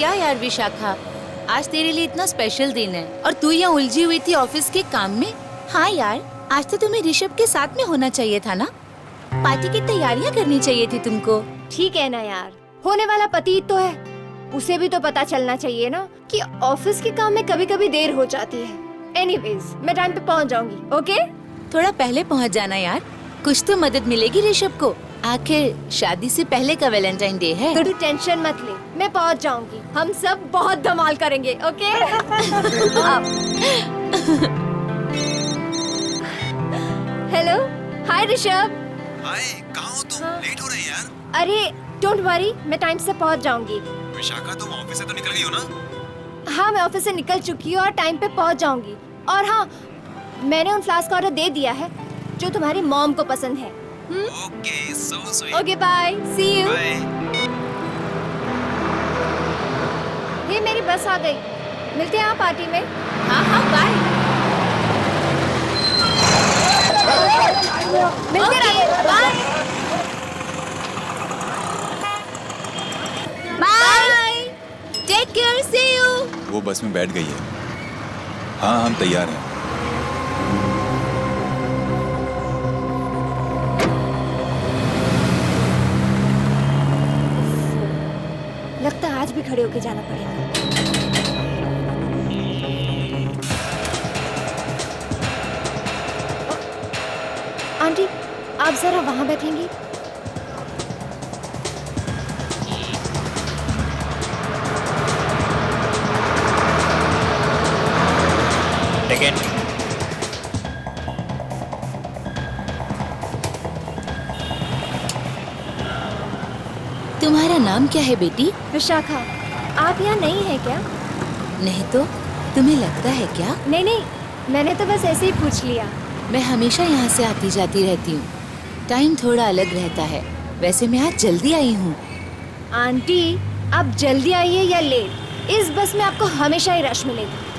क्या यार विशाखा, आज तेरे लिए इतना स्पेशल दिन है और तू यहाँ उलझी हुई थी ऑफिस के काम में। हाँ यार, आज तो तुम्हें ऋषभ के साथ में होना चाहिए था ना, पार्टी की तैयारियाँ करनी चाहिए थी तुमको। ठीक है ना यार, होने वाला पति तो है, उसे भी तो पता चलना चाहिए ना कि ऑफिस के काम में कभी कभी देर हो जाती है। एनीवेज, मैं टाइम पे पहुंच जाऊंगी। ओके? थोड़ा पहले पहुँच जाना यार, कुछ तो मदद मिलेगी ऋषभ को। आखिर शादी से पहले का वैलेंटाइन डे है। तो तू टेंशन मत ले, मैं पहुंच जाऊंगी। हम सब बहुत धमाल करेंगे। ओके? हेलो, हाय ऋषभ। हाय, कहाँ हो तुम? लेट हो रही है यार। अरे डोंट वरी, मैं टाइम से पहुंच जाऊंगी। विशाखा, तुम ऑफिस से तो निकल गई हो ना? हाँ, मैं ऑफिस से निकल चुकी हूँ और टाइम पे पहुंच जाऊंगी। और हाँ, मैंने उन फ्लास्क का ऑर्डर दे दिया है जो तुम्हारी मॉम को पसंद है। Okay, so sweet. Okay, bye, see you. Bye. ये मेरी बस आ गई, मिलते हैं पार्टी में। हाँ हाँ बाय। मिलते रहिए, bye bye, take care, see you. वो बस में बैठ गई है। हाँ, हम तैयार हैं। लगता है आज भी खड़े होके जाना पड़ेगा। आंटी, आप जरा वहां बैठेंगी? टिकट। तुम्हारा नाम क्या है बेटी? विशाखा। आप यहाँ नहीं है क्या? नहीं तो तुम्हें लगता है क्या? नहीं नहीं, मैंने तो बस ऐसे ही पूछ लिया। मैं हमेशा यहाँ से आती जाती रहती हूँ, टाइम थोड़ा अलग रहता है। वैसे मैं आज जल्दी आई हूँ। आंटी, आप जल्दी आइए या लेट, इस बस में आपको हमेशा ही रश मिलेगा।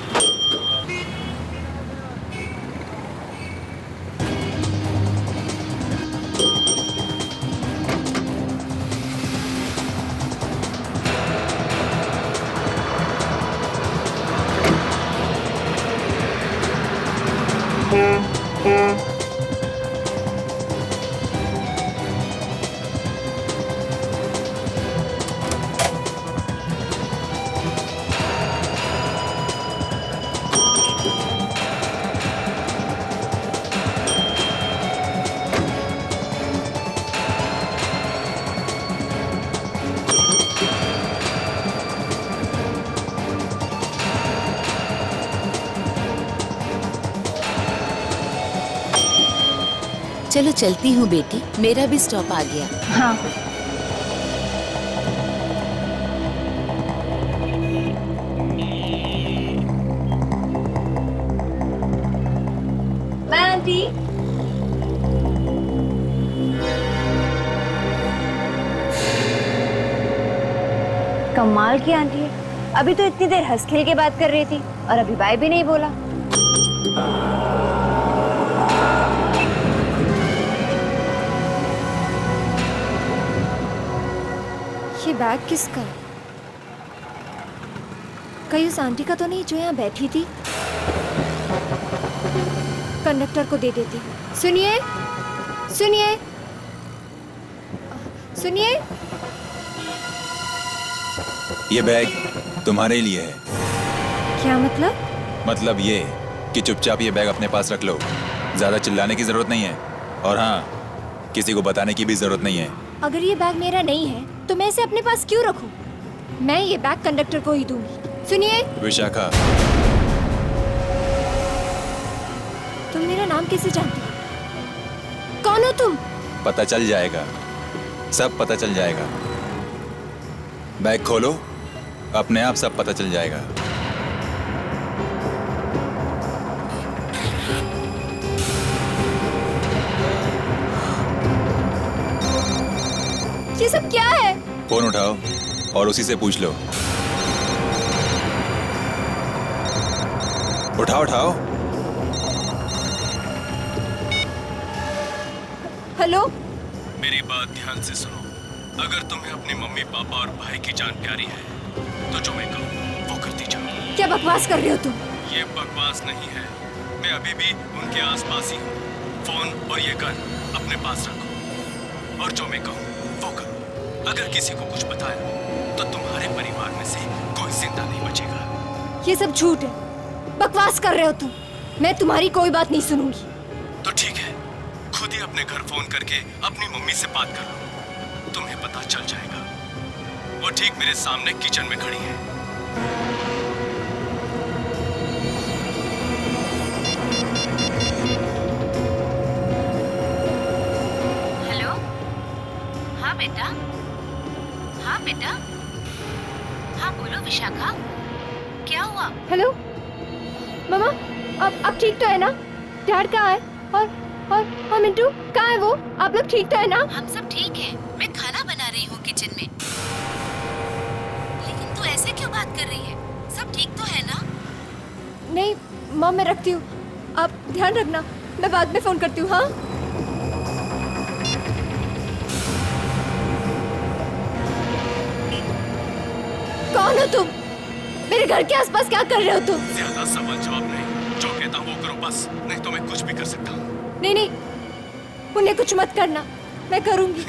चलो चलती हूँ बेटी, मेरा भी स्टॉप आ गया। हाँ। Bye aunty. कमाल की आंटी है, अभी तो इतनी देर हंस खेल के बात कर रही थी और अभी बाय भी नहीं बोला। ये बैग किसका है? कहीं उस आंटी का तो नहीं जो यहाँ बैठी थी? कंडक्टर को दे देती। सुनिए, सुनिए, सुनिए। ये बैग तुम्हारे लिए है। क्या मतलब? मतलब ये कि चुपचाप ये बैग अपने पास रख लो। ज्यादा चिल्लाने की जरूरत नहीं है और हाँ, किसी को बताने की भी जरूरत नहीं है। अगर ये बैग मेरा नहीं है तो मैं इसे अपने पास क्यों रखूं? मैं ये बैग कंडक्टर को ही दूंगी। सुनिए। विशाखा, तुम मेरा नाम कैसे जानती हो? कौन हो तुम? पता चल जाएगा, सब पता चल जाएगा। बैग खोलो, अपने आप सब पता चल जाएगा। ये सब क्या है? फोन उठाओ और उसी से पूछ लो। उठाओ उठाओ। हेलो। मेरी बात ध्यान से सुनो। अगर तुम्हें अपनी मम्मी पापा और भाई की जान प्यारी है तो जो मैं कहूँ वो करती जा। क्या बकवास कर रहे हो तुम? ये बकवास नहीं है, मैं अभी भी उनके आसपास ही हूँ। फोन और ये गन अपने पास रखो और जो मैं कहूँ वो करो। अगर किसी को कुछ बताया तो तुम्हारे परिवार में से कोई जिंदा नहीं बचेगा। ये सब झूठ है, बकवास कर रहे हो तुम। मैं तुम्हारी कोई बात नहीं सुनूंगी। तो ठीक है, खुद ही अपने घर फोन करके अपनी मम्मी से बात कर लो, तुम्हें पता चल जाएगा। वो ठीक मेरे सामने किचन में खड़ी है। हेलो। हाँ बेटा। हाँ बेटा। हाँ बोलो विशाखा, क्या हुआ? हेलो मामा, आप ठीक तो है ना? डैड कहाँ है? और मिंटू कहाँ है? वो आप लोग ठीक तो है ना? हम सब ठीक हैं। मैं खाना बना रही हूँ किचन में। लेकिन तू ऐसे क्यों बात कर रही है? सब ठीक तो है ना? नहीं मॉम, मैं रखती हूँ, आप ध्यान रखना, मैं बाद में फोन करती हूँ। हाँ कौन हो तुम? मेरे घर के आसपास क्या कर रहे हो तुम? ज्यादा सवाल जवाब नहीं, जो कहता हूँ वो करो बस, नहीं तो मैं कुछ भी कर सकता हूँ। नहीं, उन्हें कुछ मत करना, मैं करूँगी।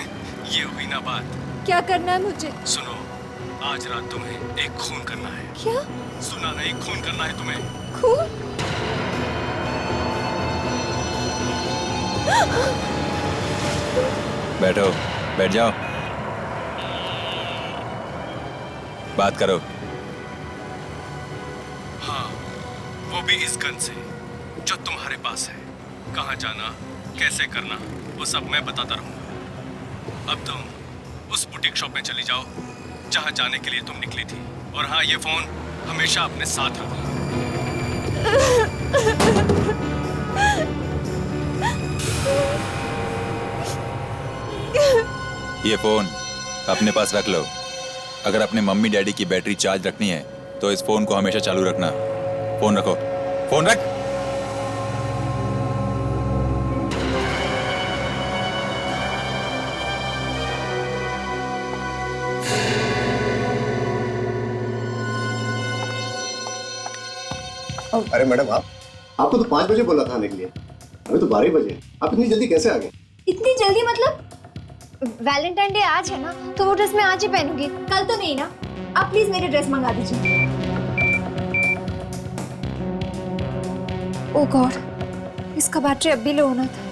ये हुई ना बात। क्या करना है मुझे? सुनो, आज रात तुम्हें एक खून करना है। क्या सुना नहीं, खून करना है तुम्हें। खून? बैठो, बैठ जाओ, बात करो। हाँ, वो भी इस गन से जो तुम्हारे पास है। कहाँ जाना, कैसे करना, वो सब मैं बताता रहूंगा। अब तुम उस बुटीक शॉप में चली जाओ जहाँ जाने के लिए तुम निकली थी। और हाँ, ये फोन हमेशा अपने साथ रखो। ये फोन अपने पास रख लो। अगर अपने मम्मी डैडी की बैटरी चार्ज रखनी है तो इस फोन को हमेशा चालू रखना। फोन रखो, फोन रख। अरे मैडम, आपको तो 5 बजे बोला था आने के लिए, अभी तो 12 बजे। आप इतनी जल्दी कैसे आ गए? इतनी जल्दी मतलब? वैलेंटाइन डे आज है ना, तो वो ड्रेस मैं आज ही पहनूंगी, कल तो नहीं ना। आप प्लीज मेरी ड्रेस मंगा दीजिए। ओह गॉड, इसका बैटरी अब भी लो होना था।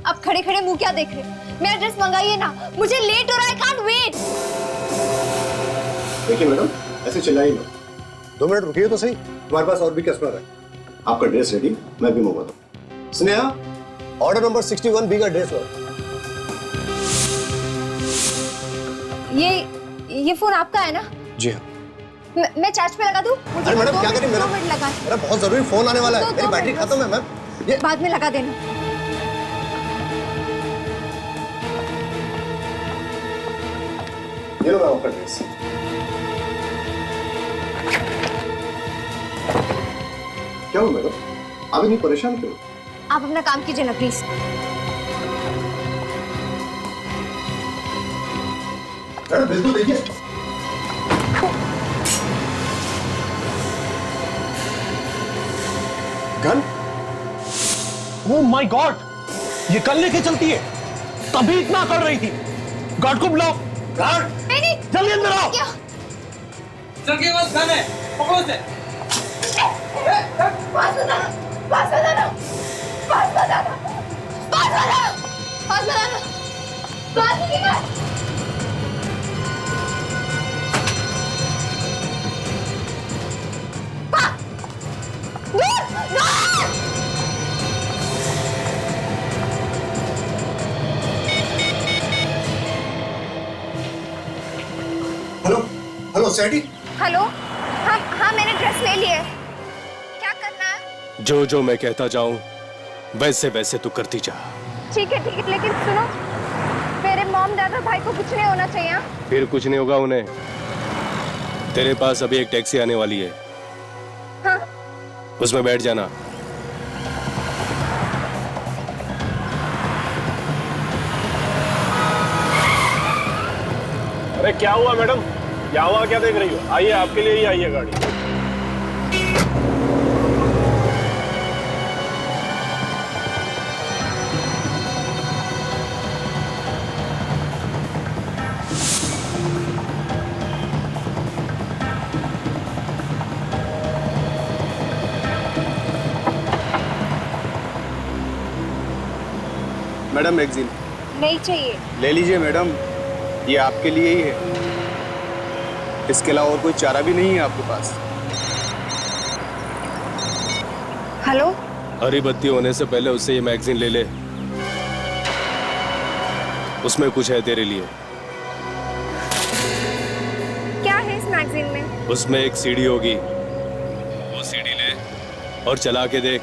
अब खड़े खड़े मुंह क्या देख रहे? मेरा ड्रेस मंगाइए ना, मुझे लेट हो रहा है, कांट वेट। देखिए मैडम, ऐसे चिल्लाइए मत, 2 मिनट रुकिए तो सही, तुम्हारे पास और भी कस्टमर है। आपका ड्रेस रेडी, मैं भी मंगवाता हूँ। स्नेहा, ऑर्डर नंबर 61 बी का ड्रेस हो। ये फोन आपका है ना? जी हाँ। मैं चार्ज पे लगा दूं? मुझे अरे मैडम, क्या करें? 2 मिनट लगा। मेरा बहुत जरूरी फोन आने वाला है, मेरी बैटरी खत्म है मैम। ये बाद में लगा देना। ये लो मैम आपका ड्रेस। क्या हुआ मैडम, आप इतनी परेशान क्यों? आप अपना काम कीजिए ना प्लीज। मैडम बिल्कुल देखिए। गन? ओह माय गॉड, ये कल लेके चलती है, तभी इतना कर रही थी। गार्ड को बुलाओ। गार्ड, नहीं, जल्दी अंदर आओ। क्या? सर के पास गन है, पकड़ो उसे। पास बताना, पास बताना, पास बताना, पास बताना, पास बताना, पास बताना। Hello hello सैडी। हेलो, हाँ मैंने ड्रेस ले ली है। क्या करना है? जो जो मैं कहता जाऊं वैसे वैसे तू करती जा। ठीक है, लेकिन सुनो, मेरे मॉम डैड और भाई को कुछ नहीं होना चाहिए। हाँ? फिर कुछ नहीं होगा उन्हें। तेरे पास अभी एक टैक्सी आने वाली है, हाँ। उसमें बैठ जाना। अरे क्या हुआ मैडम, यहाँ वहाँ क्या देख रही हो? आइए, आपके लिए ही आई है गाड़ी। मैडम मैगजीन नहीं चाहिए। ले लीजिए मैडम, ये आपके लिए ही है। इसके अलावा और कोई चारा भी नहीं है आपके पास। हेलो, हरी बत्ती होने से पहले उससे ये मैगजीन ले ले, उसमें कुछ है तेरे लिए। क्या है इस मैगजीन में? उसमें एक सीडी होगी, वो सीडी ले और चला के देख,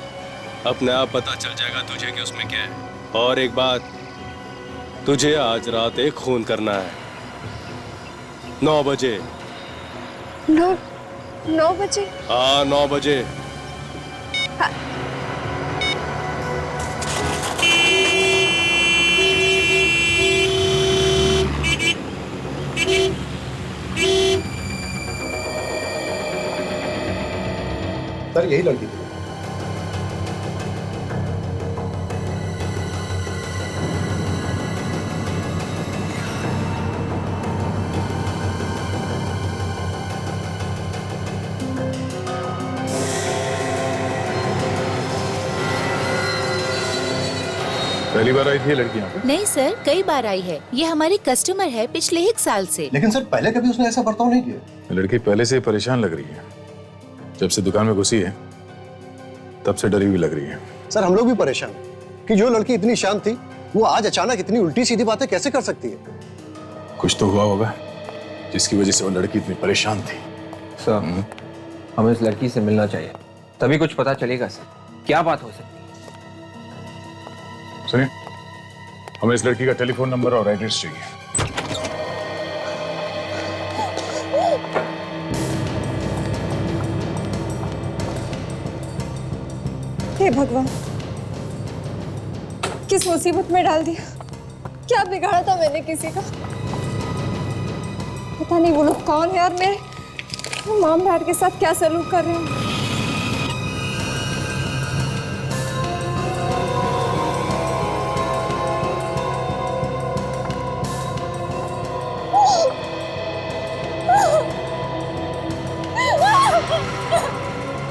अपने आप पता चल जाएगा तुझे कि उसमें क्या है। और एक बात, तुझे आज रात एक खून करना है 9 बजे। 9 बजे? हाँ 9 बजे। सर यही लड़की थी। पहली बार आई थी ये लड़की यहाँ पे? नहीं सर, कई बार आई है। ये हमारी कस्टमर है पिछले 1 साल से। लेकिन सर पहले कभी उसने ऐसा बर्ताव नहीं किया। लड़की पहले से ही परेशान लग रही है, जब से दुकान में घुसी है तब से डरी हुई लग रही है। सर हम लोग भी परेशान हैं कि जो लड़की इतनी शांत थी वो आज अचानक इतनी उल्टी सीधी बातें कैसे कर सकती है। कुछ तो हुआ होगा जिसकी वजह से वो लड़की इतनी परेशान थी। सर, हमें इस लड़की से मिलना चाहिए, तभी कुछ पता चलेगा सर, क्या बात हो सकती है। सुनिए, हमें इस लड़की का टेलीफोन नंबर और एड्रेस चाहिए। हे भगवान, किस मुसीबत में डाल दिया। क्या बिगाड़ा था मैंने किसी का? पता नहीं वो लोग कौन है और मेरे मॉम डैड के साथ क्या सलूक कर रहे हैं।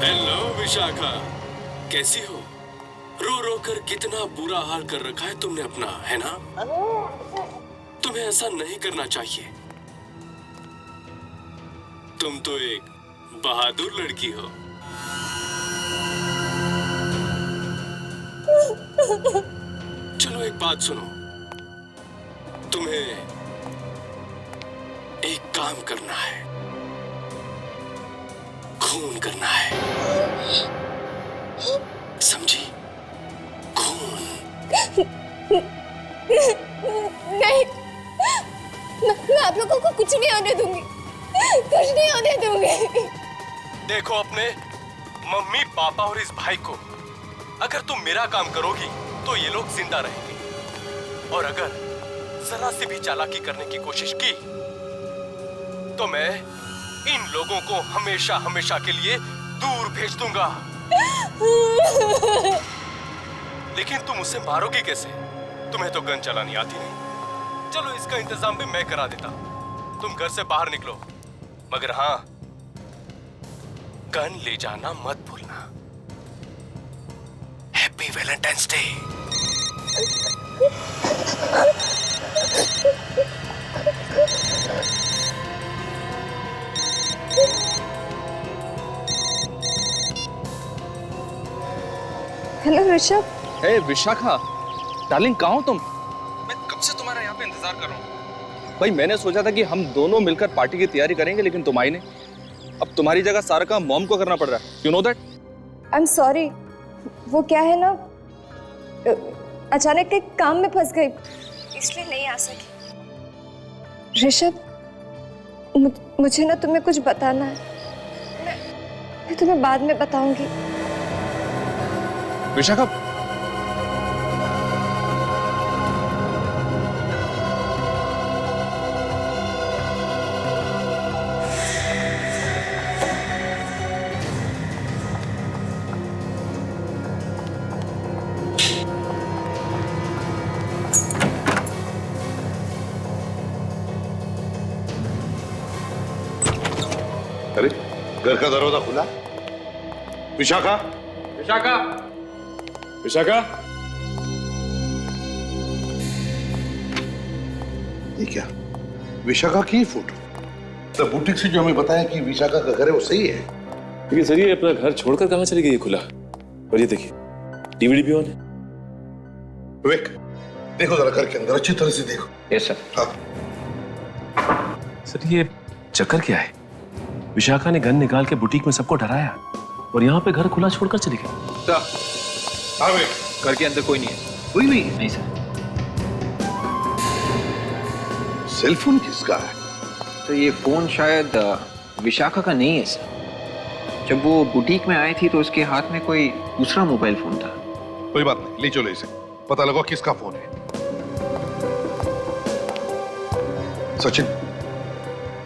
हेलो विशाखा, कैसी हो? रो रो कर कितना बुरा हाल कर रखा है तुमने अपना, है ना? तुम्हें ऐसा नहीं करना चाहिए। तुम तो एक बहादुर लड़की हो। चलो एक बात सुनो, तुम्हें एक काम करना है, खून करना है, समझी? खून। नहीं, मैं आप लोगों को कुछ नहीं होने दूंगी, कुछ नहीं होने दूंगी। देखो अपने मम्मी पापा और इस भाई को, अगर तुम मेरा काम करोगी तो ये लोग जिंदा रहेंगे, और अगर जरा सी भी चालाकी करने की कोशिश की तो मैं इन लोगों को हमेशा हमेशा के लिए दूर भेज दूंगा। लेकिन तुम उसे मारोगी कैसे? तुम्हें तो गन चलानी आती नहीं। चलो इसका इंतजाम भी मैं करा देता, तुम घर से बाहर निकलो, मगर हाँ, गन ले जाना मत भूलना। Happy Valentine's Day. Hello Rishabh. Hey Vishakha, darling कहाँ हो तुम? मैं कब से तुम्हारा यहाँ पे इंतजार कर रहा हूँ। भाई मैंने सोचा था कि हम दोनों मिलकर पार्टी की तैयारी करेंगे, लेकिन तुम आई नहीं। अब तुम्हारी जगह सारा काम मॉम को करना पड़ रहा है, you know that. I am sorry, वो क्या है ना, अचानक एक काम में फंस गई, इसलिए नहीं आ सकी। ऋषभ, मुझे ना तुम्हें कुछ बताना है, मैं तुम्हें बाद में बताऊंगी। विशाखा, घर का दरवाजा खुला? विशाखा, विशाखा, विशाखा, ये क्या? विशाखा की फोटो? तो बुटीक से जो हमें बताया कि विशाखा का घर है वो सही है? लेकिन सर ये अपना घर छोड़कर कहाँ चली गई है खुला? और ये देखिए डीवीडी भी ऑन है। विवेक, देखो जरा घर के अंदर अच्छी तरह से देखो। Yes sir. हाँ। सर ये चक्कर क्या है? विशाखा ने गन निकाल के बुटीक में सबको डराया और यहाँ पे घर खुला छोड़कर चली गई। सर, हाँ विवेक, घर के अंदर कोई नहीं है। कोई नहीं है? नहीं सर। सेलफोन किसका है? तो ये फोन शायद विशाखा का नहीं है सर। जब वो बुटीक में आई थी तो उसके हाथ में कोई दूसरा मोबाइल फोन था। कोई बात नहीं, ले चलो इसे, पता लगा किसका फोन है। सचिन,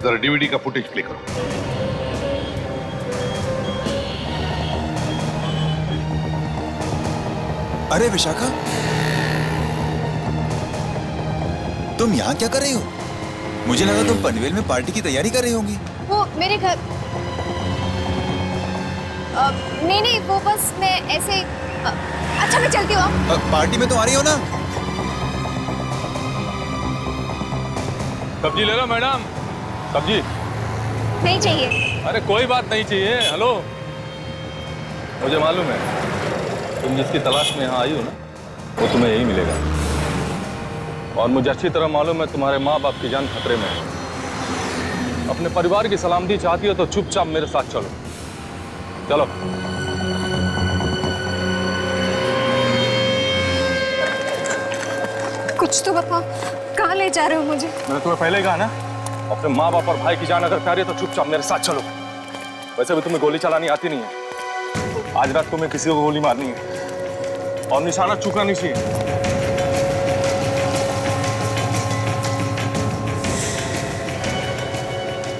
जरा डीवीडी का फुटेज प्ले करो। अरे विशाखा, तुम यहाँ क्या कर रही हो? मुझे लगा तुम पनवेल में पार्टी की तैयारी कर रही होंगी। वो मेरे घर नहीं, वो बस मैं ऐसे अच्छा मैं चलती हूँ। पार्टी में तो आ रही हो ना? सब्जी ले लो मैडम, सब्जी। नहीं चाहिए। अरे कोई बात नहीं चाहिए। हेलो, मुझे मालूम है तुम जिसकी तलाश में यहाँ आई हो ना, वो तुम्हें यही मिलेगा। और मुझे अच्छी तरह मालूम है तुम्हारे माँ बाप की जान खतरे में है। अपने परिवार की सलामती चाहती हो तो चुपचाप मेरे साथ चलो। चलो। कुछ तो बताओ, कहाँ ले जा रहे हो मुझे? मैंने तुम्हें पहले कहा ना, अपने माँ बाप और भाई की जान अगर प्यारी है तो चुपचाप मेरे साथ चलो। वैसे भी तुम्हें गोली चलानी आती नहीं है। आज रात तुम्हें किसी को गोली मारनी है और निशाना चूकना नहीं चाहिए।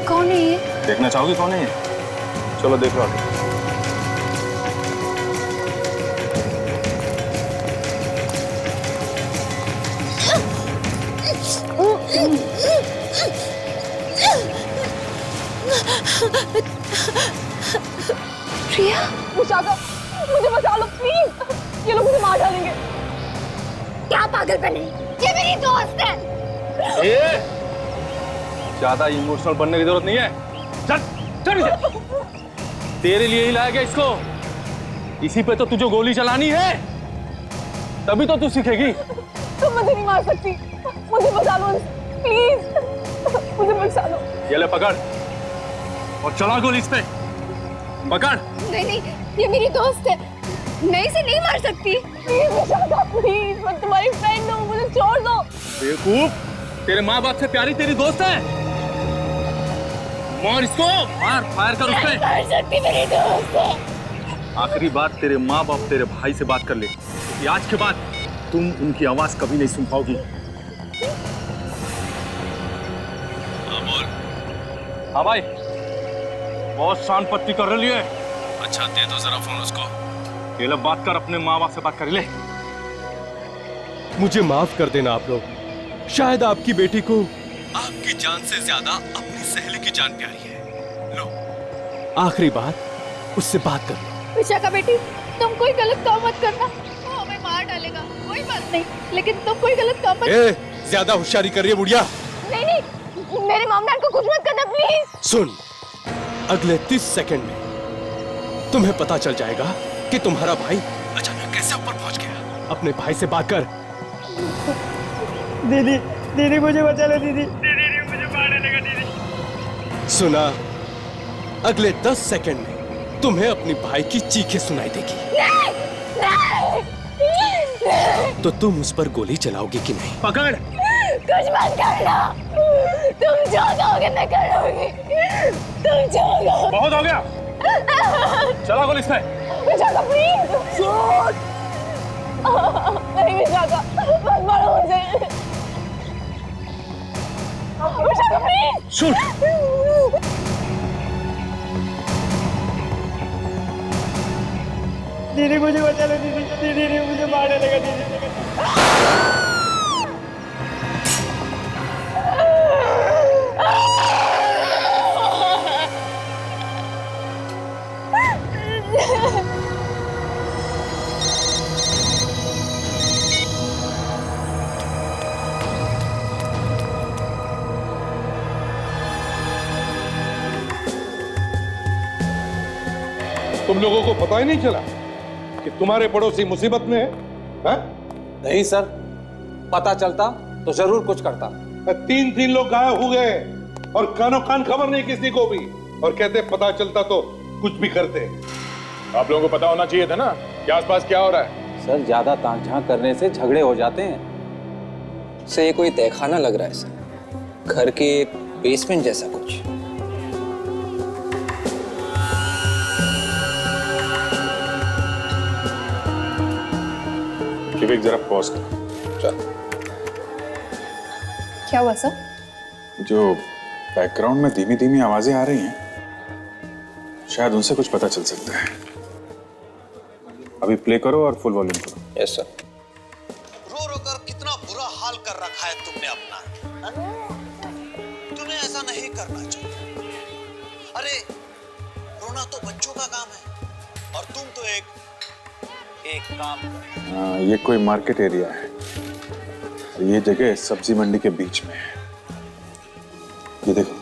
कौन है ये? देखना चाहोगी कौन है ये? चलो देख लो आगे। प्रिया, विशाखा, मुझे बचा लो प्लीज। ये लोग मुझे मार डालेंगे। क्या पागलपन है? ये मेरी दोस्त है। ज्यादा इमोशनल बनने की जरूरत नहीं है। चल चल इसे। तेरे लिए ही लाया गया इसको। इसी पे तो तुझे गोली चलानी है, तभी तो तू सीखेगी। तुम मुझे नहीं मार सकती। मुझे बचा लो प्लीज। मुझे बचा लो। ये ले पकड़ और चला गोली इस पे। पकड़। नहीं, ये मेरी दोस्त है। मैं इसे नहीं मार सकती। प्लीज विशाखा, प्लीज, मैं तुम्हारी फ्रेंड हूँ, मुझे छोड़ दो। बेवकूफ, तेरे माँ बाप से प्यारी तेरी दोस्त है। मार इसको, मार, फायर कर उस पे। मार सकती, मेरी दोस्त है। आखिरी बात तेरे माँ बाप तेरे भाई से बात कर ले कि आज के बाद तुम उनकी आवाज कभी नहीं सुन पाओगी। हाँ बोल। हाँ भाई, बहुत शान पत्ती कर रही है। अच्छा दे दो जरा फोन उसको। ये लो बात कर, अपने माँ बाप से बात कर ले। मुझे माफ कर देना आप लोग। शायद आपकी बेटी को आपकी जान से ज्यादा अपनी सहेली की जान प्यारी है। लो आखिरी बात उससे बात कर लो। विशाखा बेटी, तुम कोई गलत काम मत करना। वो हमें मार डालेगा। कोई बात नहीं, लेकिन तुम कोई गलत काम मत। ज्यादा होशियारी कर रही है बुढ़िया। नहीं, मेरे मामला को कुछ मत करना प्लीज। सुन, अगले 30 सेकंड में तुम्हें पता चल जाएगा कि तुम्हारा भाई अचानक कैसे ऊपर पहुंच गया। अपने भाई से बात कर। दीदी, दीदी मुझे बचा लो दीदी। दीदी मुझे मारने लगा दीदी। सुना, अगले 10 सेकंड में तुम्हें अपनी भाई की चीखें सुनाई देगी। तो तुम उस पर गोली चलाओगी कि नहीं? पकड़। कुछ मत करना। तुम जो कहोगे मैं करूंगी। तुम जो कहोगे। बहुत हो गया, चला गोली इस पे। विशाखा प्लीज। नहीं विशाखा, मत मारो मुझे। विशाखा प्लीज। शूट। दीदी मुझे बचा लो दीदी। दीदी मुझे मारने लगा दीदी। तुम लोगों को पता ही नहीं चला कि तुम्हारे पड़ोसी मुसीबत में है? नहीं सर, पता चलता तो जरूर कुछ करता। 3 लोग गायब हो गए और कानो कान खबर नहीं किसी को भी, और कहते पता चलता तो कुछ भी करते। आप लोगों को पता होना चाहिए था ना कि आसपास क्या हो रहा है। सर ज्यादा ताक झांक करने से झगड़े हो जाते हैं। सर ये कोई तहखाना लग रहा है सर, घर के बेसमेंट जैसा कुछ। विवेक जरा पॉज कर। चल। क्या हुआ सर? जो बैकग्राउंड में धीमी धीमी आवाजें आ रही हैं, शायद उनसे कुछ पता चल सकता है। अभी प्ले करो और फुल वॉल्यूम करो। Yes sir. रो रो कर कितना बुरा हाल कर रखा है तुमने अपना। तुम्हें ऐसा नहीं करना चाहिए। अरे रोना तो बच्चों का काम है, और तुम तो एक काम कर। ये कोई मार्केट एरिया है। ये जगह सब्जी मंडी के बीच में है। ये देखो।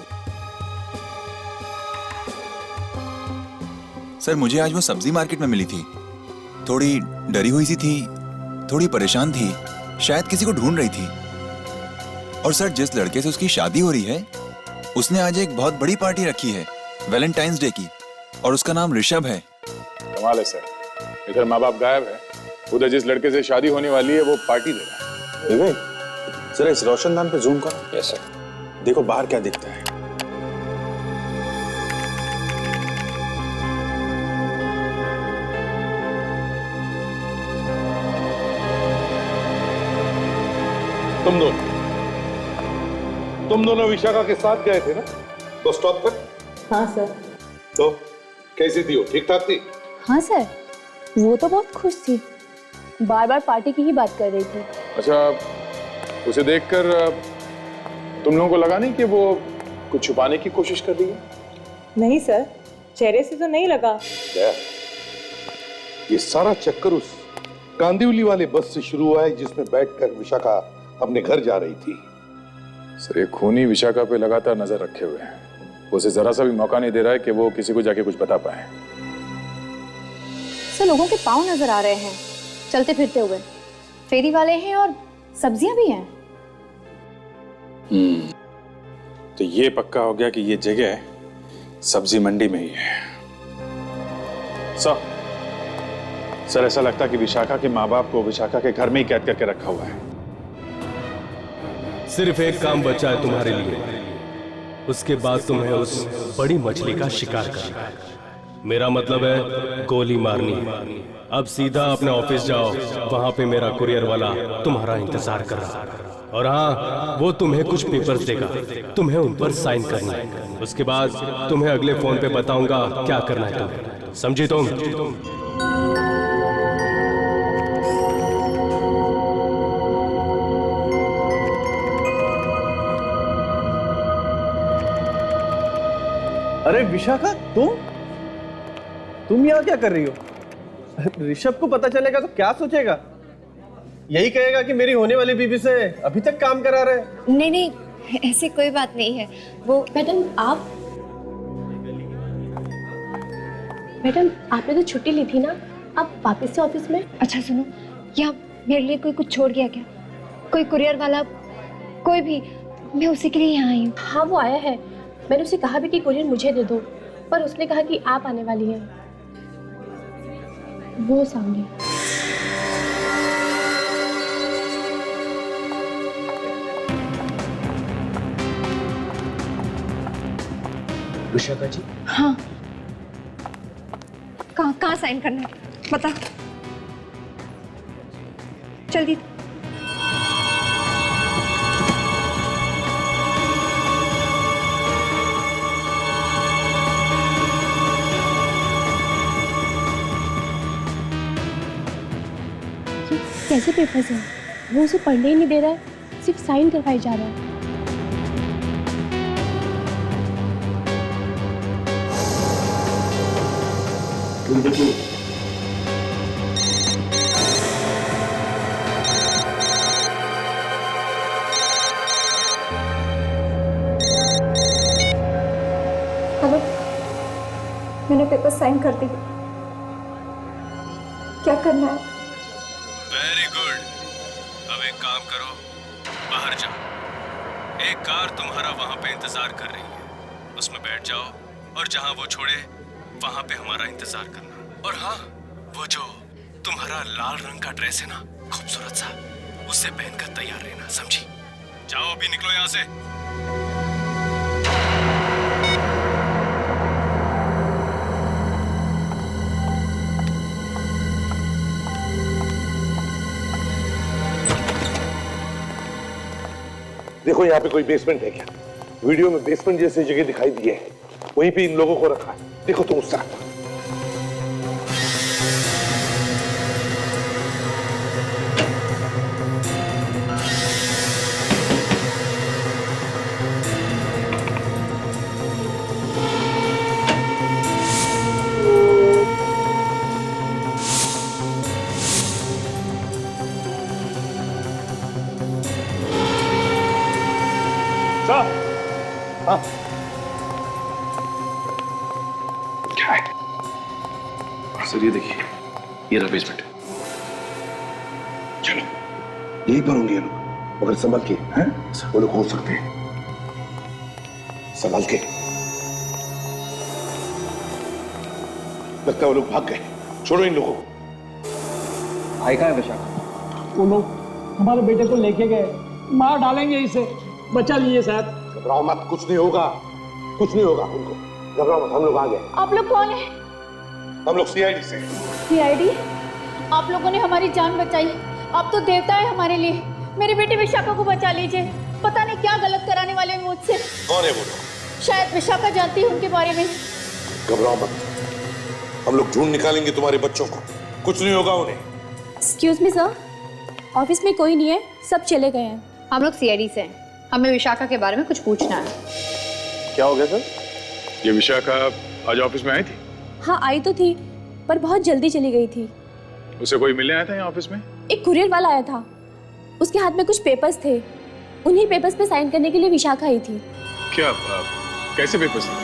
सर मुझे आज वो सब्जी मार्केट में मिली थी। थोड़ी डरी हुई सी थी, थोड़ी परेशान थी, शायद किसी को ढूंढ रही थी। और सर जिस लड़के से उसकी शादी हो रही है, उसने आज एक बहुत बड़ी पार्टी रखी है वैलेंटाइंस डे की, और उसका नाम ऋषभ है। कमाल है सर, इधर माँ बाप गायब है, उधर जिस लड़के से शादी होने वाली है वो पार्टी दे रहा है। विवेक जरा इस रोशनदान पे जूम करो। Yes sir. देखो बाहर क्या दिखता है। तुम दोनों विशाखा के साथ गए थे ना बस स्टॉप तक? हाँ सर। तो कैसी थी वो? ठीक ठाक थी? हाँ सर, वो तो बहुत खुश थी, बार बार पार्टी की ही बात कर रही थी। अच्छा, उसे देखकर तुम लोगों को लगा नहीं कि वो कुछ छुपाने की कोशिश कर रही है? नहीं सर, चेहरे से तो नहीं लगा। ये सारा चक्कर उस कांदिवली वाले बस से शुरू हुआ है जिसमें बैठकर विशाखा अपने घर जा रही थी। सर ये खूनी विशाखा पे लगातार नजर रखे हुए हैं। वो उसे जरा सा भी मौका नहीं दे रहा है कि वो किसी को जाके कुछ बता पाए। सर लोगों के पाँव नजर आ रहे हैं चलते फिरते हुए, फेरी वाले हैं और सब्जियां भी हैं। तो ये पक्का हो गया कि ये जगह सब्जी मंडी में ही है। सर ऐसा लगता है कि विशाखा के माँ बाप को विशाखा के घर में ही कैद करके रखा हुआ है। सिर्फ एक काम बचा है तुम्हारे लिए, उसके बाद तुम्हें उस बड़ी मछली का शिकार करना है। मेरा मतलब है गोली मारनी। अब सीधा अपने ऑफिस जाओ, वहां पे मेरा कुरियर वाला तुम्हारा इंतजार कर रहा है। और हाँ, वो तुम्हें कुछ पेपर्स देगा, तुम्हें उन पर साइन करना है। उसके बाद तुम्हें अगले फोन पे बताऊंगा क्या करना है तुम्हें, समझी तुम? अरे विशाखा, तुम यहाँ क्या कर रही हो? ऋषभ को पता चलेगा तो क्या सोचेगा? यही कहेगा कि मेरी होने वाली बीवी से अभी तक काम करा रहे। नहीं नहीं, ऐसी कोई बात नहीं है। वो मैडम आपने तो छुट्टी ली थी ना, आप वापस से ऑफिस में? अच्छा सुनो, यहाँ मेरे लिए कोई कुछ छोड़ गया क्या? कोई कुरियर वाला, कोई भी? मैं उसी के लिए यहाँ आई हूँ। हाँ वो आया है, मैंने उसे कहा भी कि कुरियर मुझे दे दो, पर उसने कहा कि आप आने वाली हैं। वो सामने। विशाखा जी? हाँ, कहाँ साइन करना है बता जल्दी। कैसे पेपर्स हैं? वो उसे पढ़ने ही नहीं दे रहा है, सिर्फ साइन करवाई जा रहा है। हेलो, मैंने पेपर साइन कर दी। क्या करना है? Very good. अब एक काम करो, बाहर जाओ। एक कार तुम्हारा वहां पे इंतजार कर रही है, उसमें बैठ जाओ और जहां वो छोड़े वहां पे हमारा इंतजार करना। और हाँ, वो जो तुम्हारा लाल रंग का ड्रेस है ना, खूबसूरत सा, उससे पहनकर तैयार रहना, समझी? जाओ अभी निकलो यहाँ से। देखो यहाँ पे कोई बेसमेंट है क्या? वीडियो में बेसमेंट जैसी जगह दिखाई दी है, वहीं पे इन लोगों को रखा है। देखो तुम उस तरफ। हाँ क्या है सर? ये देखिए, ये रहा बेसमेंट। चलो यहीं पर होंगे ये लोग, मगर संभल के। हैं? वो लोग हो सकते हैं, संभल के। लगता है वो लोग भाग गए। छोड़ो इन लोगों को। भाई कहाँ है विशाखा? वो लोग हमारे बेटे को लेके गए, मार डालेंगे इसे, बचा लिए शायद। घबराओ मत, कुछ नहीं होगा, कुछ नहीं होगा उनको। घबराओ मत, हम लोग आ गए। आप लोग कौन है? हम लोग सीआईडी से। सीआईडी? आप लोगों ने हमारी जान बचाई, आप तो देवता है हमारे लिए। मेरी बेटी विशाखा को बचा लीजिए, पता नहीं क्या गलत कराने वाले हैं मुझसे। कौन है वो लोग? शायद विशाखा जानती है उनके बारे में। घबराओ मत, हम लोग ढूंढ निकालेंगे तुम्हारे बच्चों को, कुछ नहीं होगा उन्हें। एक्सक्यूज मी सर, ऑफिस में कोई नहीं है, सब चले गए हैं। हम लोग सीआईडी से हैं, हमें विशाखा के बारे में कुछ पूछना है। क्या हो गया सर? ये विशाखा आज ऑफिस में आई थी? हाँ आई तो थी, पर बहुत जल्दी चली गई थी। उसे कोई मिलने आया था यहाँ ऑफिस में? एक कुरियर वाला आया था, उसके हाथ में कुछ पेपर्स थे, उन्हीं पेपर्स पे साइन करने के लिए विशाखा आई थी। क्या कैसे पेपर्स थे?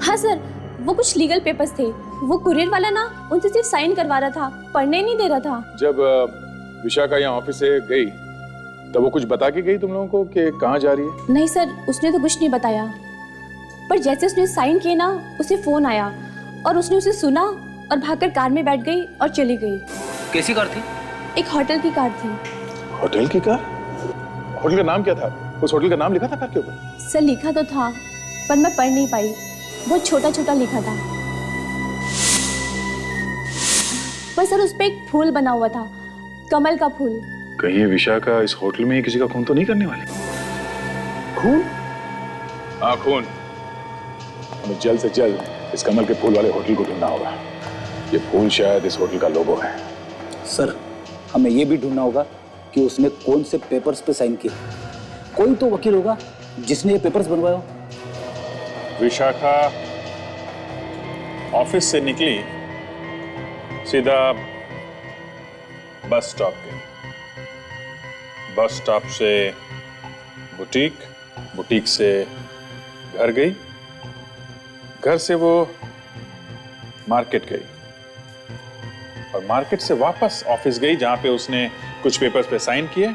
हाँ सर, वो कुछ लीगल पेपर्स थे। वो कुरियर वाला ना उनसे सिर्फ साइन करवा रहा था, पढ़ने नहीं दे रहा था। जब विशाखा यहाँ ऑफिस से गई तब वो कुछ बता के गई तुम लोगों को कि कहाँ जा रही है? नहीं सर, उसने तो कुछ नहीं बताया, पर जैसे उसने साइन किए ना, उसे फोन आया और उसने उसे सुना और भागकर कार में बैठ गई और चली गई। कैसी कार थी? एक होटल की कार थी। होटल की कार? होटल का नाम क्या था? उस होटल का नाम लिखा था कार के ऊपर? सर लिखा तो था, पर मैं पढ़ नहीं पाई, बहुत छोटा छोटा लिखा था। पर सर उस पे एक फूल बना हुआ था, कमल का फूल। कहीं विशाखा इस होटल में ही किसी का खून तो नहीं करने वाली? खून? हाँ खून। हमें जल्द से जल्द इस कमल के फूल वाले होटल को ढूंढना होगा। ये फूल शायद इस होटल का लोगो है। सर हमें ये भी ढूंढना होगा कि उसने कौन से पेपर्स पे साइन किए। कोई तो वकील होगा जिसने ये पेपर्स बनवाया। विशाखा ऑफिस से निकली, सीधा बस स्टॉप गई, बस स्टॉप से बुटीक, बुटीक से घर गई, घर से वो मार्केट गई और मार्केट से वापस ऑफिस गई जहां पे उसने कुछ पेपर्स पे साइन किए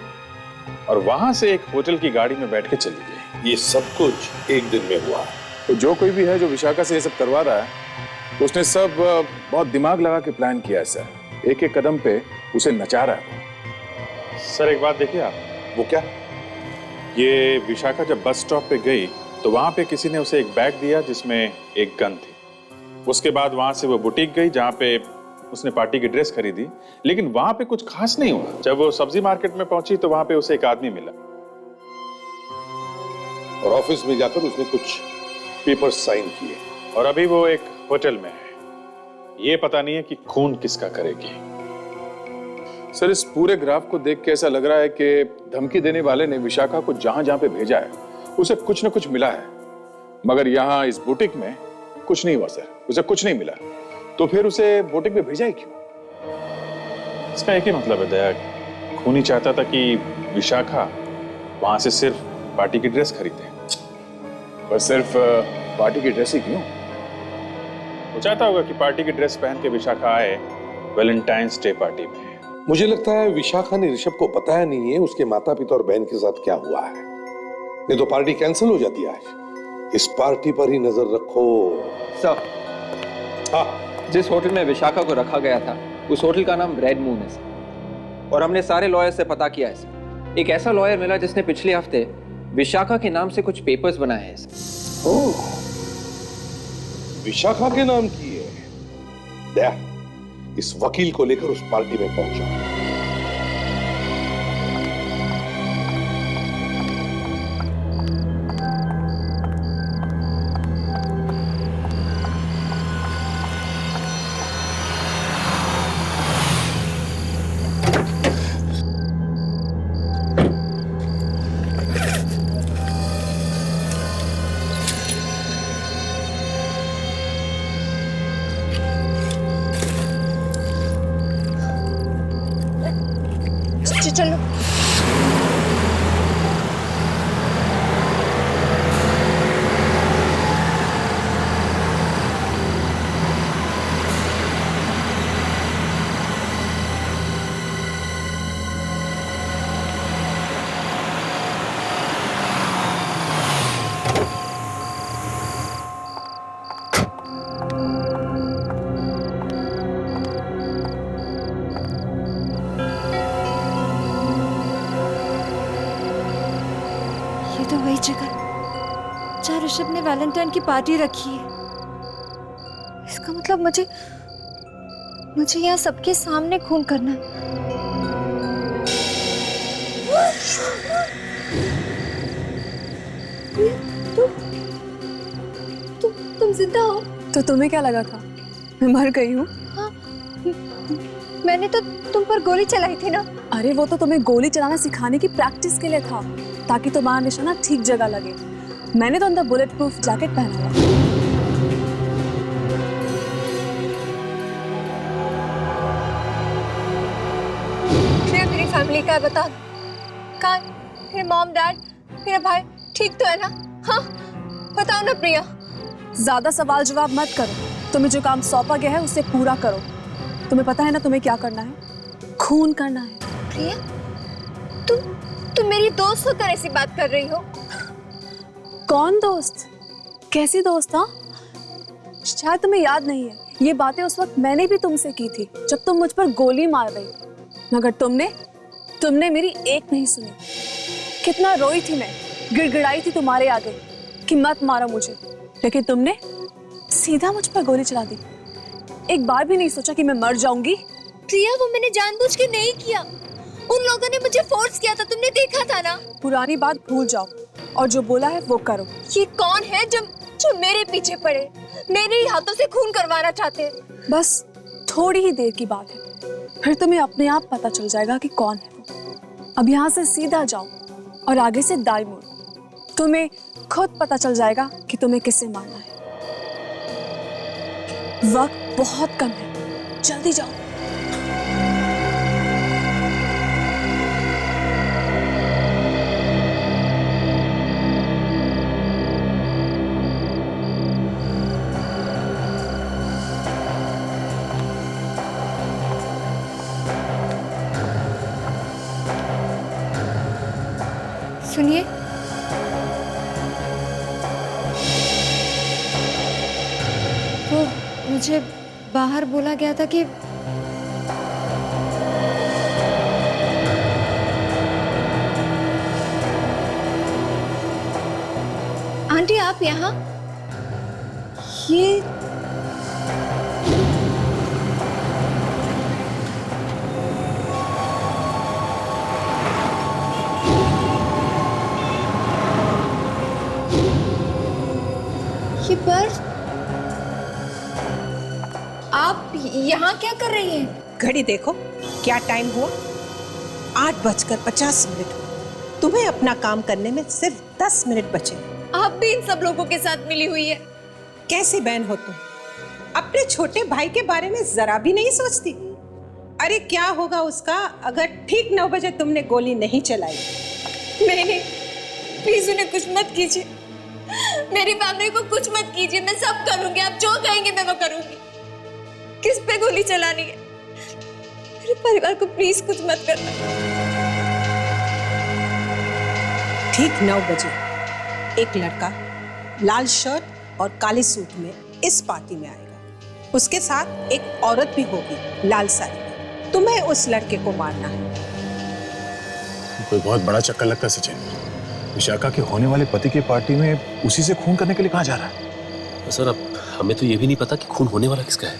और वहां से एक होटल की गाड़ी में बैठ के चली गई। ये सब कुछ एक दिन में हुआ। तो जो कोई भी है जो विशाखा से ये सब करवा रहा है, तो उसने सब बहुत दिमाग लगा के प्लान किया है सर। एक एक कदम पे उसे नचा रहा है। सर एक बात देखिए आप। वो क्या? ये विशाखा जब बस स्टॉप पे गई तो वहां पे किसी ने उसे एक बैग दिया जिसमें एक गन थी। उसके बाद वहां से वो बुटीक गई जहां पे उसने पार्टी की ड्रेस खरीदी, लेकिन वहां पे कुछ खास नहीं हुआ। जब वो सब्जी मार्केट में पहुंची तो वहां पे उसे एक आदमी मिला और ऑफिस में जाकर उसने कुछ पेपर साइन किए और अभी वो एक होटल में है। ये पता नहीं है कि खून किसका करेगी। सर इस पूरे ग्राफ को देख के ऐसा लग रहा है कि धमकी देने वाले ने विशाखा को जहां जहां पे भेजा है उसे कुछ न कुछ मिला है, मगर यहाँ इस बुटीक में कुछ नहीं हुआ सर, उसे कुछ नहीं मिला। तो फिर उसे बुटीक में भेजा ही क्यों? इसका एक ही मतलब है दया, खूनी चाहता था कि विशाखा वहां से सिर्फ पार्टी की ड्रेस खरीदे, पर सिर्फ पार्टी की ड्रेस ही क्यों? वो चाहता होगा कि पार्टी की ड्रेस पहन के विशाखा आए वैलेंटाइंस डे पार्टी में। मुझे लगता है विशाखा ने ऋषभ को बताया नहीं है उसके माता पिता और बहन के साथ क्या हुआ है, नहीं तो पार्टी कैंसिल हो जाती है आज। इस पार्टी पर ही नजर रखो। सर, जिस होटल में विशाखा को रखा गया था उस होटल का नाम रेड मून है सर, और हमने सारे लॉयर से पता किया है सर। एक ऐसा लॉयर मिला जिसने पिछले हफ्ते विशाखा के नाम से कुछ पेपर्स बनाए हैं सर। ओह, विशाखा के नाम की है। दया, इस वकील को लेकर उस पार्टी में पहुंचा। चलो वही जगह जहाँ ऋषभ ने वैलेंटाइन की पार्टी रखी है। इसका मतलब मुझे यहाँ सबके सामने खून करना है। तुम जिंदा हो? तो तुम्हें क्या लगा था मैं मर गई हूँ? हाँ, मैंने तो तुम पर गोली चलाई थी ना। अरे वो तो तुम्हें गोली चलाना सिखाने की प्रैक्टिस के लिए था, ताकि तुम्हारा निशाना ठीक जगह लगे। मैंने तो अंदर बुलेट प्रूफ जैकेट पहना हुआ। फिर मेरी फैमिली का बता, कहाँ? फिर मॉम डैड, मेरा भाई ठीक तो है ना? हाँ बताओ ना प्रिया। ज्यादा सवाल जवाब मत करो, तुम्हें जो काम सौंपा गया है उसे पूरा करो। तुम्हें पता है ना तुम्हें क्या करना है? खून करना है। प्रिया, तुम मेरी दोस्त होकर ऐसी बात कर रही हो? कौन दोस्त? कैसी दोस्त? हाँ, शायद तुम्हें याद नहीं है, ये बातें उस वक्त मैंने भी तुमसे की थी जब तुम मुझ पर गोली मार रही थी, मगर तुमने मेरी एक नहीं सुनी। कितना रोई थी मैं, गिड़गिड़ाई थी तुम्हारे आगे कि मत मारो मुझे, लेकिन तुमने सीधा मुझ पर गोली चला दी। एक बार भी नहीं सोचा कि मैं मर जाऊंगी। प्रिया, वो मैंने जानबूझ के नहीं किया, उन लोगों ने मुझे फोर्स किया था, तुमने देखा था ना। पुरानी बात भूल जाओ और जो बोला है वो करो। ये कौन है जो मेरे पीछे पड़े, मेरे ही हाथों से खून करवाना चाहते हैं? बस थोड़ी ही देर की बात है, फिर तुम्हें अपने आप पता चल जाएगा कि कौन है वो। अब यहाँ से सीधा जाओ और आगे से दाईं मुड़, तुम्हें खुद पता चल जाएगा कि तुम्हें किसे मारना है। वक्त बहुत कम है, जल्दी जाओ। सुनिए, वो मुझे बाहर बोला गया था कि आंटी आप यहाँ? ये बर्फ, आप यहाँ क्या कर रही हैं? घड़ी देखो, क्या टाइम हुआ? 8:50 तुम्हें अपना काम करने में सिर्फ 10 मिनट बचे। आप भी इन सब लोगों के साथ मिली हुई है। कैसी बहन हो तुम? अपने छोटे भाई के बारे में जरा भी नहीं सोचती? अरे क्या होगा उसका अगर ठीक 9 बजे तुमने गोली नहीं चलाई? नहीं, प्लीज उन्हें कुछ मत कीजिए, मेरी फैमिली को कुछ मत कीजिए, मैं सब करूंगी, आप जो कहेंगे मैं वो करूंगी। किस पे गोली चलानी है? मेरे परिवार को प्लीज कुछ मत करना। ठीक 9 बजे एक लड़का लाल शर्ट और काले सूट में इस पार्टी में आएगा। उसके साथ एक औरत भी होगी लाल साड़ी में। तुम्हें उस लड़के को मारना है। कोई बहुत बड़ा चक्कर लगता है सचिन। विशाखा के होने वाले पति की पार्टी में उसी से खून करने के लिए कहाँ जा रहा है? सर अब हमें तो ये भी नहीं पता कि खून होने वाला किसका है,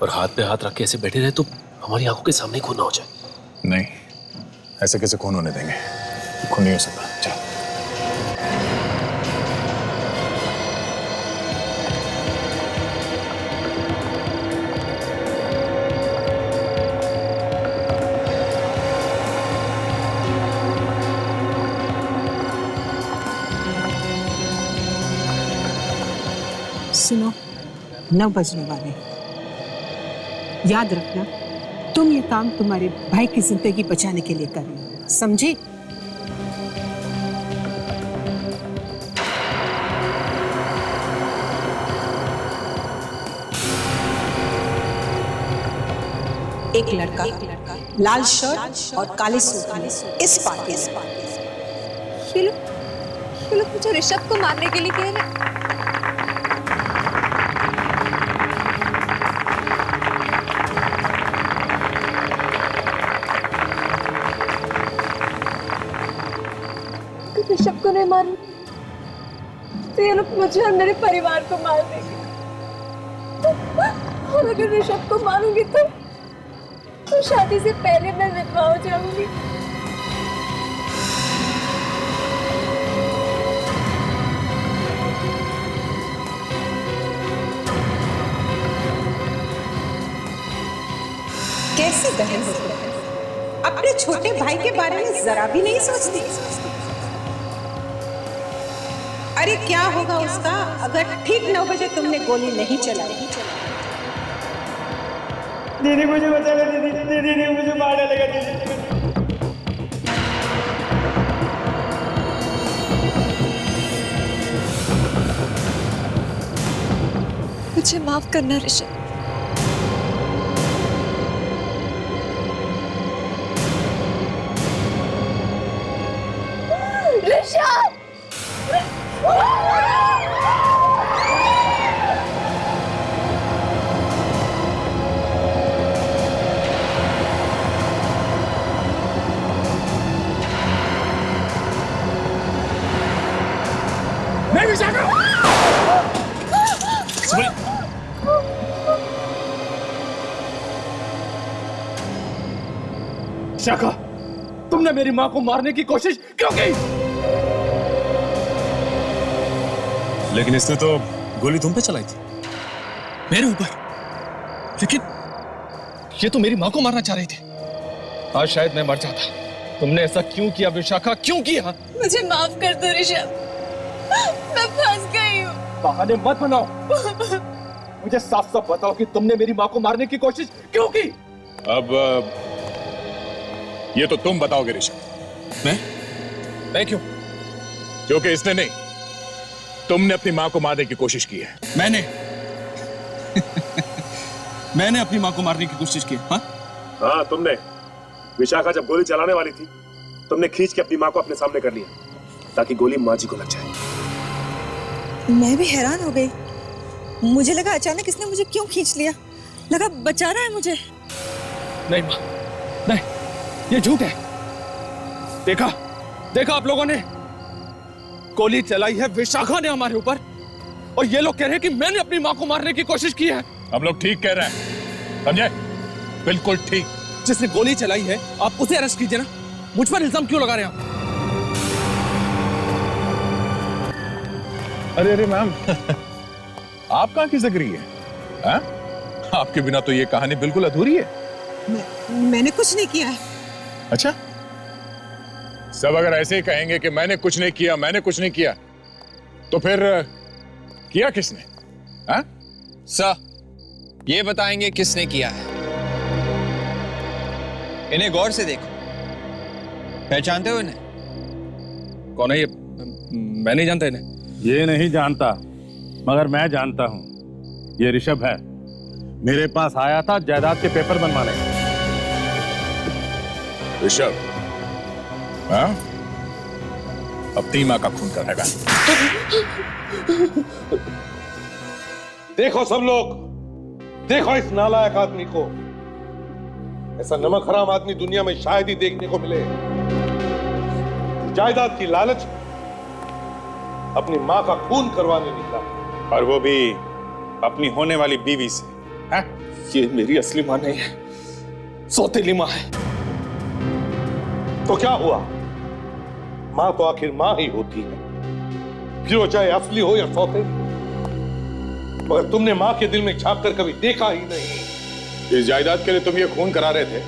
और हाथ पे हाथ रख के ऐसे बैठे रहे तो हमारी आंखों के सामने खून ना हो जाए। नहीं, ऐसे कैसे खून होने देंगे? खून नहीं हो सकता। चलो। सुनो, 9 बजने वाले। याद रखना, तुम ये काम तुम्हारे भाई की जिंदगी बचाने के लिए कर रही हो, समझी? एक लड़का लाल शर्ट और काले सूट में इस पार्टी में। ये लोग मुझे ऋषभ को मारने के लिए कह रहे हैं। ऋषभ को नहीं मारूं तो ये लोग मुझे और मेरे परिवार को मार देंगे। और अगर ऋषभ को मारूंगी तो शादी से पहले मैं विधवा हो जाऊंगी। कैसी बहन हो तुम? अपने छोटे भाई के बारे में जरा भी नहीं सोचती। अरे क्या होगा उसका अगर ठीक 9 बजे तुमने गोली नहीं चलाई? दीदी मुझे बचा ले, दीदी ने मुझे मारने लगा। दीदी मुझे माफ करना ऋषभ। ऋषभ! विशाखा, तुमने मेरी मां को मारने की कोशिश क्यों की? लेकिन इसने तो गोली तुम पे चलाई थी। मेरे ऊपर? लेकिन ये तो मेरी मां को मारना चाह रही थी। आज शायद मैं मर जाता। तुमने ऐसा क्यों किया विशाखा, क्यों किया? मुझे माफ कर दो ऋषभ, मैं फंस गई हूँ। बहाने मत बनाओ। मुझे साफ साफ बताओ कि तुमने मेरी मां को मारने की कोशिश क्यों की? अब ये तो तुम बताओगे ऋषभ। मैं क्यों? क्योंकि इसने नहीं, तुमने अपनी मां को मारने की कोशिश की है। मैंने अपनी मां को मारने की कोशिश की? हाँ तुमने। विशाखा जब गोली चलाने वाली थी, तुमने खींच के अपनी मां को अपने सामने कर लिया ताकि गोली मां जी को लग जाए। मैं भी हैरान हो गई। मुझे लगा अचानक इसने मुझे क्यों खींच लिया, लगा बचा रहा है मुझे। नहीं मां, नहीं, ये झूठ है। देखा आप लोगों ने, गोली चलाई है विशाखा ने हमारे ऊपर, और ये लोग कह रहे हैं कि मैंने अपनी मां को मारने की कोशिश की है। हम लोग ठीक कह रहे हैं, समझे? बिल्कुल ठीक। जिसने गोली चलाई है आप उसे अरेस्ट कीजिए ना, मुझ पर इल्जाम क्यों लगा रहे हैं आप? अरे मैम, आप कहाँ खिसक रही है? हाँ? आपके बिना तो ये कहानी बिल्कुल अधूरी है। मैंने कुछ नहीं किया है। अच्छा, सब अगर ऐसे ही कहेंगे कि मैंने कुछ नहीं किया, तो फिर किया किसने? हाँ? सर, ये बताएंगे किसने किया है। इन्हें गौर से देखो, पहचानते हो इन्हें? कौन है ये? मैं नहीं जानता इन्हें। ये नहीं जानता, मगर मैं जानता हूं। ये ऋषभ है, मेरे पास आया था जायदाद के पेपर बनवाने। ऋषभ, हाँ? अपनी मां का खून करेगा। देखो सब लोग, देखो इस नालायक आदमी को। ऐसा नमक हराम आदमी दुनिया में शायद ही देखने को मिले। जायदाद की लालच अपनी मां का खून करवाने निकला, और वो भी अपनी होने वाली बीवी से। है? ये मेरी असली मां नहीं है, सौतेली मां है। तो क्या हुआ? मां तो आखिर मां ही होती है, फिर वो चाहे असली हो या सौतेली। मगर तुमने मां के दिल में झांक कर कभी देखा ही नहीं। इस जायदाद के लिए तुम ये खून करा रहे थे,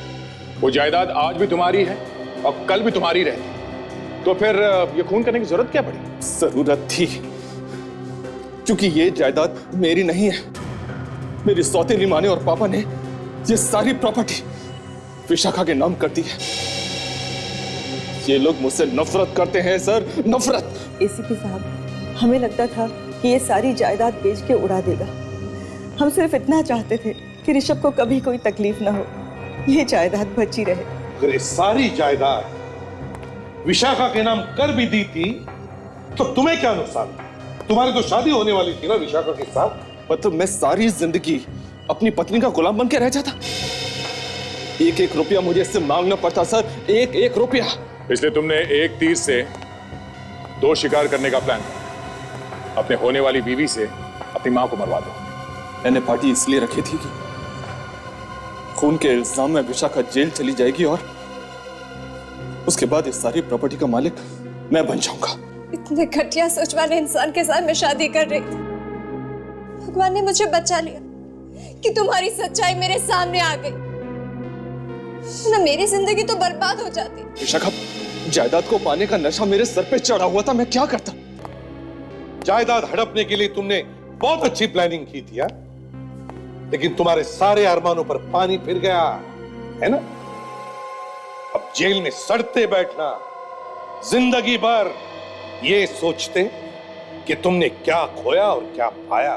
वो जायदाद आज भी तुम्हारी है और कल भी तुम्हारी रहेगी। तो फिर ये खून करने की जरूरत क्या पड़ी? जरूरत थी, क्योंकि ये जायदाद मेरी नहीं है। मेरी सौतेली माँ ने और पापा ने ये सारी प्रॉपर्टी विशाखा के नाम कर दी है। ये लोग मुझसे नफरत करते हैं सर, नफरत। एसीपी साहब, हमें लगता था कि ये सारी जायदाद बेच के उड़ा देगा। हम सिर्फ इतना चाहते थे कि ऋषभ को कभी कोई तकलीफ ना हो, ये जायदाद बची रहे। अगर ये सारी जायदाद विशाखा के नाम कर भी दी थी तो तुम्हें क्या नुकसान? तुम्हारी तो शादी होने वाली थी ना विशाखा के साथ। मतलब मैं सारी जिंदगी अपनी पत्नी का गुलाम बन के रह जाता। एक एक रुपया मुझे इससे मांगना पड़ता सर, एक एक रुपया। इसलिए तुमने एक तीर से दो शिकार करने का प्लान किया। अपने होने वाली बीवी से अपनी मां को मरवा दो। मैंने पार्टी इसलिए रखी थी कि खून के इल्जाम में विशाखा जेल चली जाएगी और उसके बाद इस सारी प्रॉपर्टी का मालिक मैं बन जाऊंगा। इतने घटिया सोच वाले इंसान के साथ मैं शादी कर रही थी। भगवान ने मुझे बचा लिया कि तुम्हारी सच्चाई मेरे सामने आ गई, ना मेरी जिंदगी तो बर्बाद हो जाती। विशाखा, जायदाद को पाने का नशा मेरे सर पे चढ़ा हुआ था, मैं क्या करता? जायदाद हड़पने के लिए तुमने बहुत अच्छी प्लानिंग की थी यार, लेकिन तुम्हारे सारे अरमानों पर पानी फिर गया है ना। अब जेल में सड़ते बैठना, जिंदगी भर ये सोचते कि तुमने क्या खोया और क्या पाया।